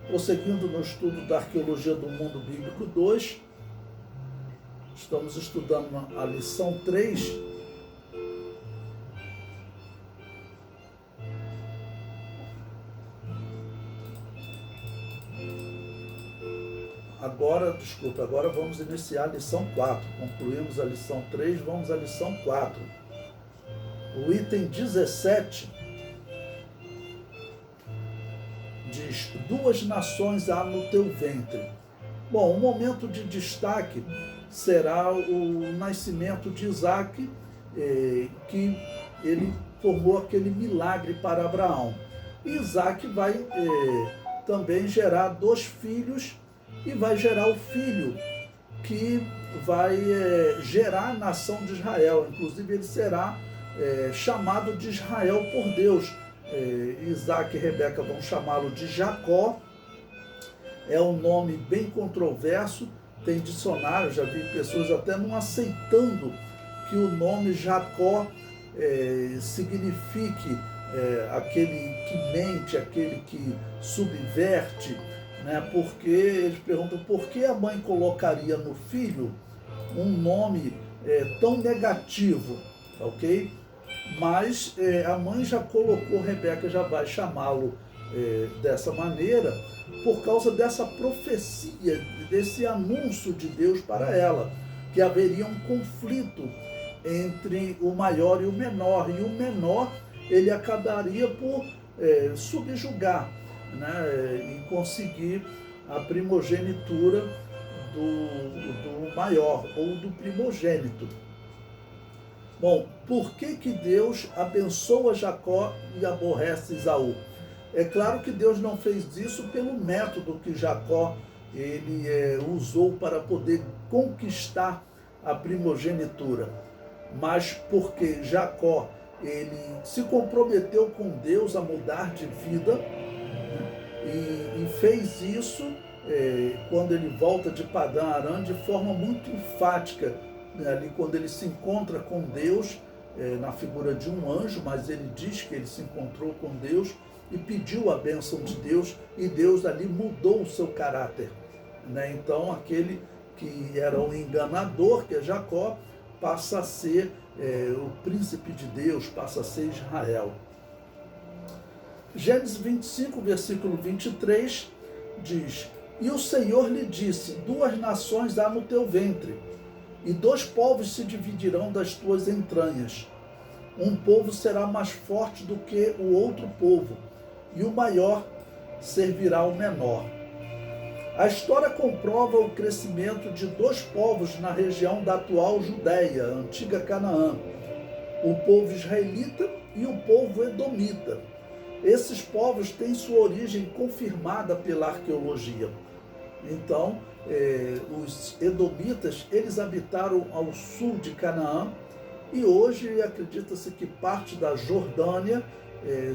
Prosseguindo no estudo da Arqueologia do Mundo Bíblico 2, estamos estudando a lição 3. Agora vamos iniciar a lição 4. Concluímos a lição 3, vamos à lição 4. O item 17 diz: 2 nações há no teu ventre. Bom, o momento de destaque será o nascimento de Isaac, que ele formou aquele milagre para Abraão. E Isaac vai também gerar 2 filhos, e vai gerar o filho que vai gerar a nação de Israel. Inclusive ele será chamado de Israel por Deus. Isaac e Rebeca vão chamá-lo de Jacó. É um nome bem controverso, tem dicionário, já vi pessoas até não aceitando que o nome Jacó signifique aquele que mente, aquele que subverte, né? Porque eles perguntam por que a mãe colocaria no filho um nome tão negativo, ok? Mas a mãe já colocou, Rebeca já vai chamá-lo dessa maneira, por causa dessa profecia, desse anúncio de Deus para ela, que haveria um conflito entre o maior e o menor, e o menor ele acabaria por subjugar, né, e conseguir a primogenitura do maior, ou do primogênito. Bom, por que Deus abençoa Jacó e aborrece Esaú? É claro que Deus não fez isso pelo método que Jacó ele usou para poder conquistar a primogenitura, mas porque Jacó ele se comprometeu com Deus a mudar de vida, e fez isso quando ele volta de Padã Arã de forma muito enfática, ali quando ele se encontra com Deus, na figura de um anjo, mas ele diz que ele se encontrou com Deus e pediu a bênção de Deus, e Deus ali mudou o seu caráter, né? Então aquele que era um enganador, que é Jacó, passa a ser o príncipe de Deus, passa a ser Israel. Gênesis 25, versículo 23, diz: e o Senhor lhe disse: 2 nações há no teu ventre, e 2 povos se dividirão das tuas entranhas. Um povo será mais forte do que o outro povo, e o maior servirá ao menor. A história comprova o crescimento de 2 povos na região da atual Judéia, antiga Canaã: o povo israelita e o povo edomita. Esses povos têm sua origem confirmada pela arqueologia. Então, os edomitas, eles habitaram ao sul de Canaã, e hoje acredita-se que parte da Jordânia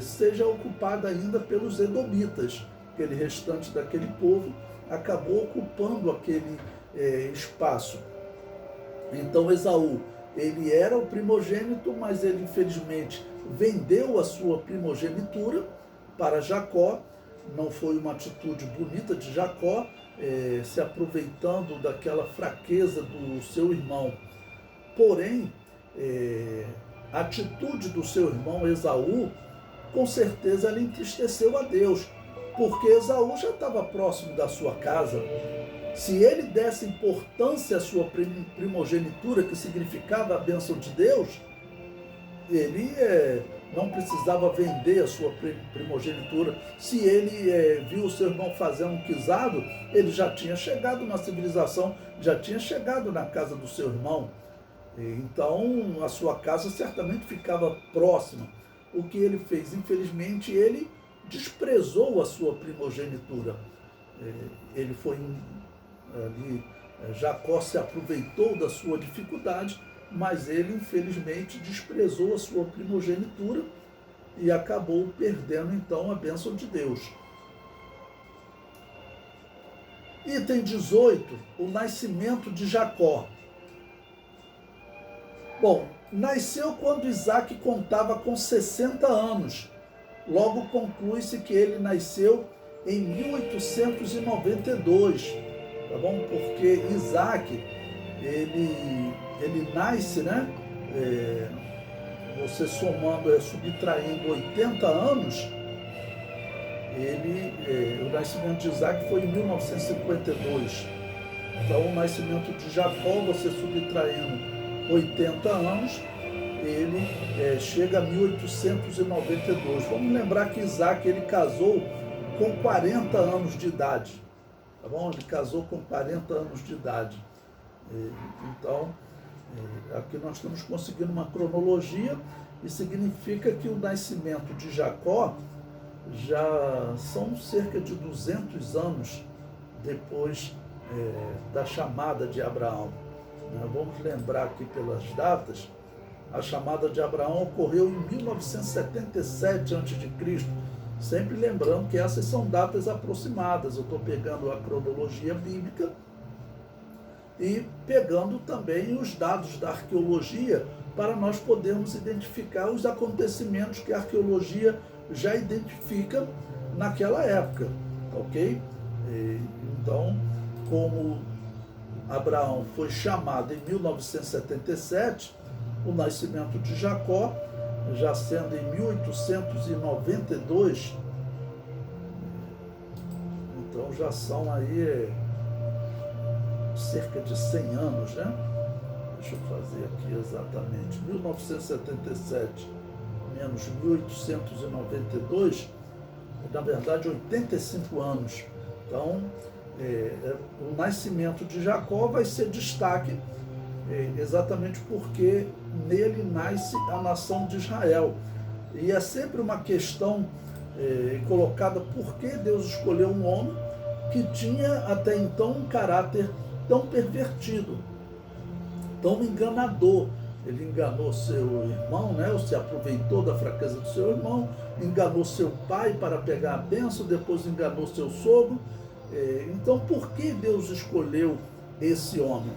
seja ocupada ainda pelos edomitas. Aquele restante daquele povo acabou ocupando aquele espaço. Então Esaú, ele era o primogênito, mas ele infelizmente vendeu a sua primogenitura para Jacó. Não foi uma atitude bonita de Jacó, se aproveitando daquela fraqueza do seu irmão. Porém, a atitude do seu irmão Esaú, com certeza ela entristeceu a Deus, porque Esaú já estava próximo da sua casa. Se ele desse importância à sua primogenitura, que significava a bênção de Deus, ele não precisava vender a sua primogenitura. Se ele viu o seu irmão fazendo um guisado, ele já tinha chegado na civilização, já tinha chegado na casa do seu irmão. Então a sua casa certamente ficava próxima. O que ele fez? Infelizmente, ele desprezou a sua primogenitura. Ele foi ali, Jacó se aproveitou da sua dificuldade, mas ele infelizmente desprezou a sua primogenitura e acabou perdendo então a bênção de Deus. Item 18, o nascimento de Jacó. Bom, nasceu quando Isaac contava com 60 anos. Logo conclui-se que ele nasceu em 1892, tá bom? Porque Isaac, ele nasce, né? Você somando, subtraindo 80 anos, o nascimento de Isaac foi em 1952. Então, o nascimento de Jacó, você subtraindo 80 anos, ele chega a 1892. Vamos lembrar que Isaac, ele casou com 40 anos de idade, tá bom? Ele casou com 40 anos de idade. Então, aqui nós estamos conseguindo uma cronologia e significa que o nascimento de Jacó já são cerca de 200 anos depois da chamada de Abraão. Vamos lembrar aqui pelas datas, a chamada de Abraão ocorreu em 1977 a.C., sempre lembrando que essas são datas aproximadas. Eu estou pegando a cronologia bíblica e pegando também os dados da arqueologia para nós podermos identificar os acontecimentos que a arqueologia já identifica naquela época, ok? Então, como Abraão foi chamado em 1977, o nascimento de Jacó, já sendo em 1892, então já são aí cerca de 100 anos, né? Deixa eu fazer aqui exatamente, 1977 menos 1892, na verdade 85 anos. Então, o nascimento de Jacó vai ser destaque exatamente porque nele nasce a nação de Israel. E é sempre uma questão colocada: por que Deus escolheu um homem que tinha até então um caráter tão pervertido, tão enganador? Ele enganou seu irmão, né? Ou se aproveitou da fraqueza do seu irmão, enganou seu pai para pegar a bênção, depois enganou seu sogro. Então, por que Deus escolheu esse homem?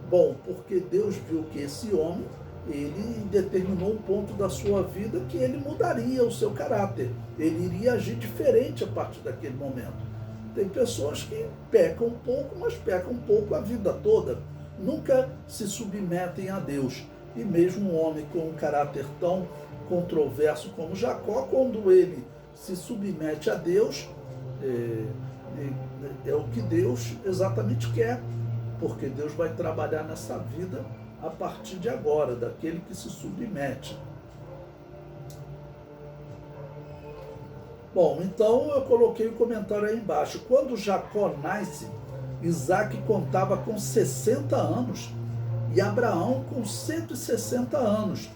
Bom, porque Deus viu que esse homem, ele determinou um ponto da sua vida que ele mudaria o seu caráter. Ele iria agir diferente a partir daquele momento. Tem pessoas que pecam um pouco, mas pecam um pouco a vida toda. Nunca se submetem a Deus. E mesmo um homem com um caráter tão controverso como Jacó, quando ele se submete a Deus, é o que Deus exatamente quer, porque Deus vai trabalhar nessa vida a partir de agora, daquele que se submete. Bom, então eu coloquei o comentário aí embaixo. Quando Jacó nasce, Isaac contava com 60 anos e Abraão com 160 anos.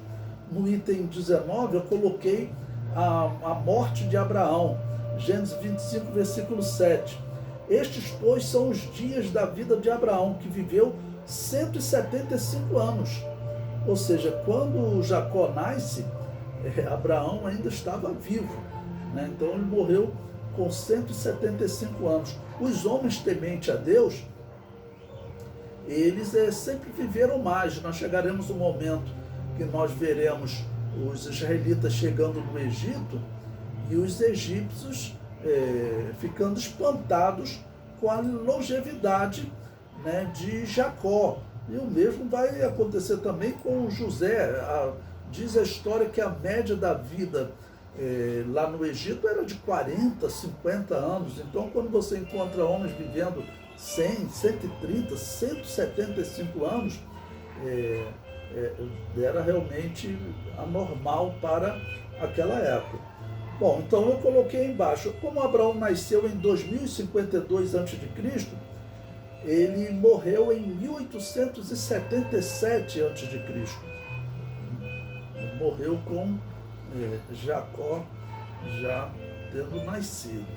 No item 19 eu coloquei a morte de Abraão, Gênesis 25, versículo 7. Estes, pois, são os dias da vida de Abraão, que viveu 175 anos. Ou seja, quando Jacó nasce, Abraão ainda estava vivo, né? Então ele morreu com 175 anos. Os homens tementes a Deus, eles sempre viveram mais. Nós chegaremos um momento que nós veremos os israelitas chegando no Egito e os egípcios ficando espantados com a longevidade, né, de Jacó. E o mesmo vai acontecer também com José. Diz a história que a média da vida lá no Egito era de 40, 50 anos. Então, quando você encontra homens vivendo 100, 130, 175 anos, era realmente anormal para aquela época. Bom, então eu coloquei embaixo, como Abraão nasceu em 2052 a.C., ele morreu em 1877 a.C. Morreu com Jacó já tendo nascido.